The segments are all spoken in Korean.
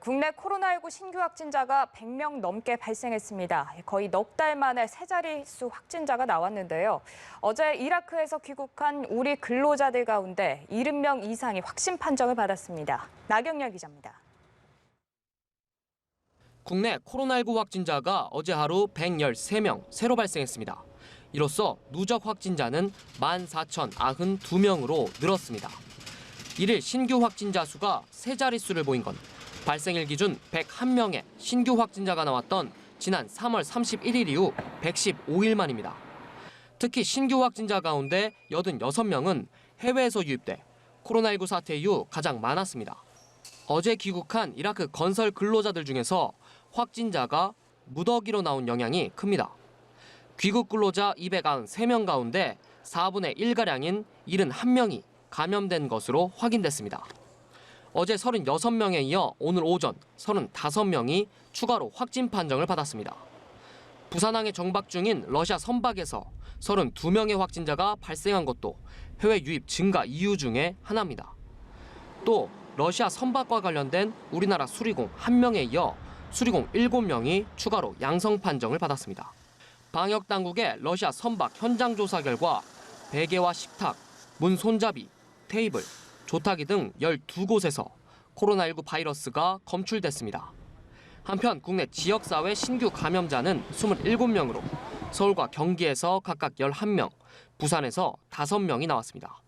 국내 코로나19 신규 확진자가 100명 넘게 발생했습니다. 거의 넉 달 만에 세 자릿수 확진자가 나왔는데요. 어제 이라크에서 귀국한 우리 근로자들 가운데 70명 이상이 확진 판정을 받았습니다. 나경열 기자입니다. 국내 코로나19 확진자가 어제 하루 113명 새로 발생했습니다. 이로써 누적 확진자는 14,092명으로 늘었습니다. 이를 신규 확진자 수가 세 자릿수를 보인 건 발생일 기준 101명의 신규 확진자가 나왔던 지난 3월 31일 이후 115일 만입니다. 특히 신규 확진자 가운데 86명은 해외에서 유입돼 코로나19 사태 이후 가장 많았습니다. 어제 귀국한 이라크 건설 근로자들 중에서 확진자가 무더기로 나온 영향이 큽니다. 귀국 근로자 293명 가운데 4분의 1가량인 71명이 감염된 것으로 확인됐습니다. 어제 36명에 이어 오늘 오전 35명이 추가로 확진 판정을 받았습니다. 부산항에 정박 중인 러시아 선박에서 32명의 확진자가 발생한 것도 해외 유입 증가 이유 중에 하나입니다. 또 러시아 선박과 관련된 우리나라 수리공 1명에 이어 수리공 7명이 추가로 양성 판정을 받았습니다. 방역당국의 러시아 선박 현장 조사 결과 베개와 식탁, 문 손잡이, 테이블, 조타기 등 12곳에서 코로나19 바이러스가 검출됐습니다. 한편 국내 지역사회 신규 감염자는 27명으로 서울과 경기에서 각각 11명, 부산에서 5명이 나왔습니다.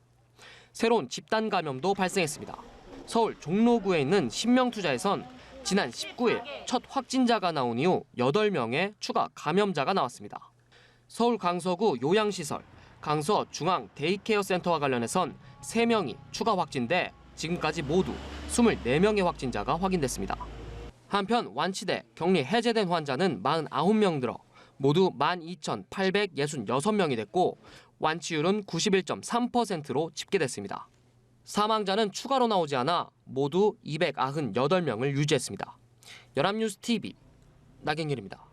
새로운 집단 감염도 발생했습니다. 서울 종로구에 있는 신명투자에선 지난 19일 첫 확진자가 나온 이후 8명의 추가 감염자가 나왔습니다. 서울 강서구 요양시설, 강서 중앙 데이케어 센터와 관련해선 3명이 추가 확진돼 지금까지 모두 24명의 확진자가 확인됐습니다. 한편 완치돼 격리 해제된 환자는 49명 늘어 모두 12,866명이 됐고 완치율은 91.3%로 집계됐습니다. 사망자는 추가로 나오지 않아 모두 298명을 유지했습니다. 연합뉴스 TV 나경열입니다.